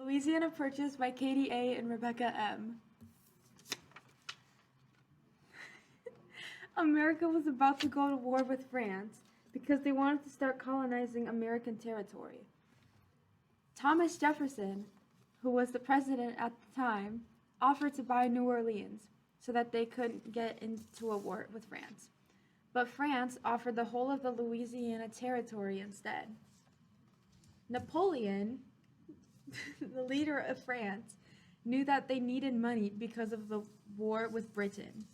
Louisiana Purchase by Katie A. and Rebecca M. America was about to go to war with France because they wanted to start colonizing American territory. Thomas Jefferson, who was the president at the time, offered to buy New Orleans so that they couldn't get into a war with France. But France offered the whole of the Louisiana territory instead. Napoleon, the leader of France, knew that they needed money because of the war with Britain,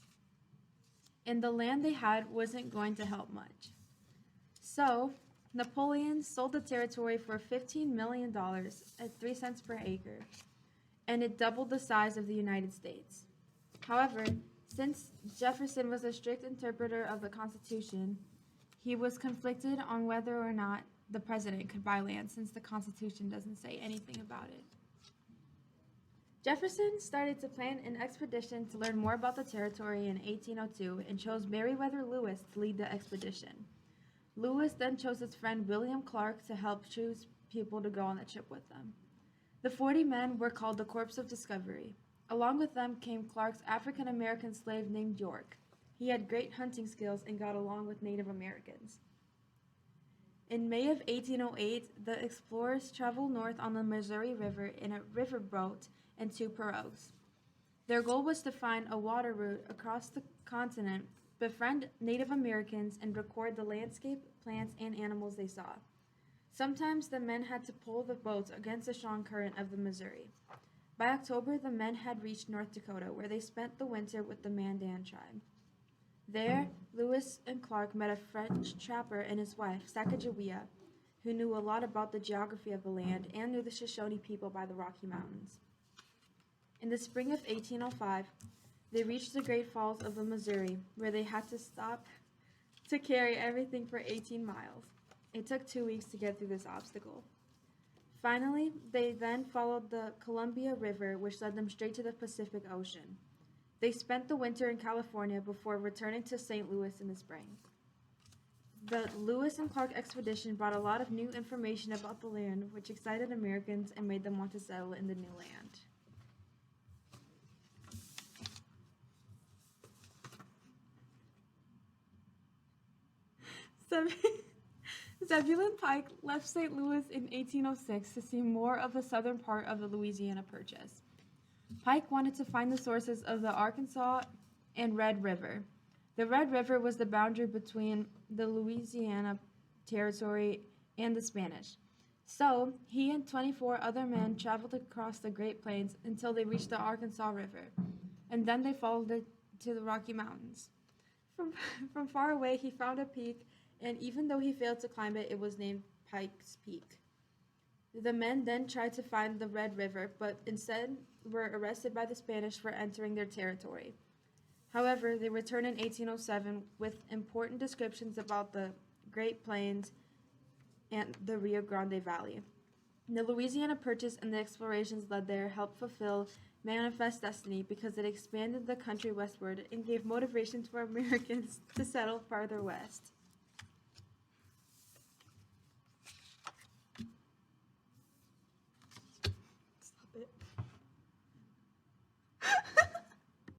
and the land they had wasn't going to help much. So, Napoleon sold the territory for $15 million at 3 cents per acre, and it doubled the size of the United States. However, since Jefferson was a strict interpreter of the Constitution, he was conflicted on whether or not the president could buy land since the Constitution doesn't say anything about it. Jefferson started to plan an expedition to learn more about the territory in 1802 and chose Meriwether Lewis to lead the expedition. Lewis then chose his friend William Clark to help choose people to go on the trip with them. The 40 men were called the Corps of Discovery. Along with them came Clark's African-American slave named York. He had great hunting skills and got along with Native Americans. In May of 1808, the explorers traveled north on the Missouri River in a riverboat and 2 pirogues. Their goal was to find a water route across the continent, befriend Native Americans, and record the landscape, plants, and animals they saw. Sometimes the men had to pull the boats against the strong current of the Missouri. By October, the men had reached North Dakota, where they spent the winter with the Mandan tribe. There, Lewis and Clark met a French trapper and his wife, Sacagawea, who knew a lot about the geography of the land and knew the Shoshone people by the Rocky Mountains. In the spring of 1805, they reached the Great Falls of the Missouri, where they had to stop to carry everything for 18 miles. It took 2 weeks to get through this obstacle. Finally, they then followed the Columbia River, which led them straight to the Pacific Ocean. They spent the winter in California before returning to St. Louis in the spring. The Lewis and Clark expedition brought a lot of new information about the land, which excited Americans and made them want to settle in the new land. Zebulon Pike left St. Louis in 1806 to see more of the southern part of the Louisiana Purchase. Pike wanted to find the sources of the Arkansas and Red River. The Red River was the boundary between the Louisiana Territory and the Spanish. So, he and 24 other men traveled across the Great Plains until they reached the Arkansas River, and then they followed it to the Rocky Mountains. From far away, he found a peak, and even though he failed to climb it, it was named Pike's Peak. The men then tried to find the Red River, but instead were arrested by the Spanish for entering their territory. However, they returned in 1807 with important descriptions about the Great Plains and the Rio Grande Valley. The Louisiana Purchase and the explorations led there helped fulfill Manifest Destiny because it expanded the country westward and gave motivation for Americans to settle farther west. Stop it.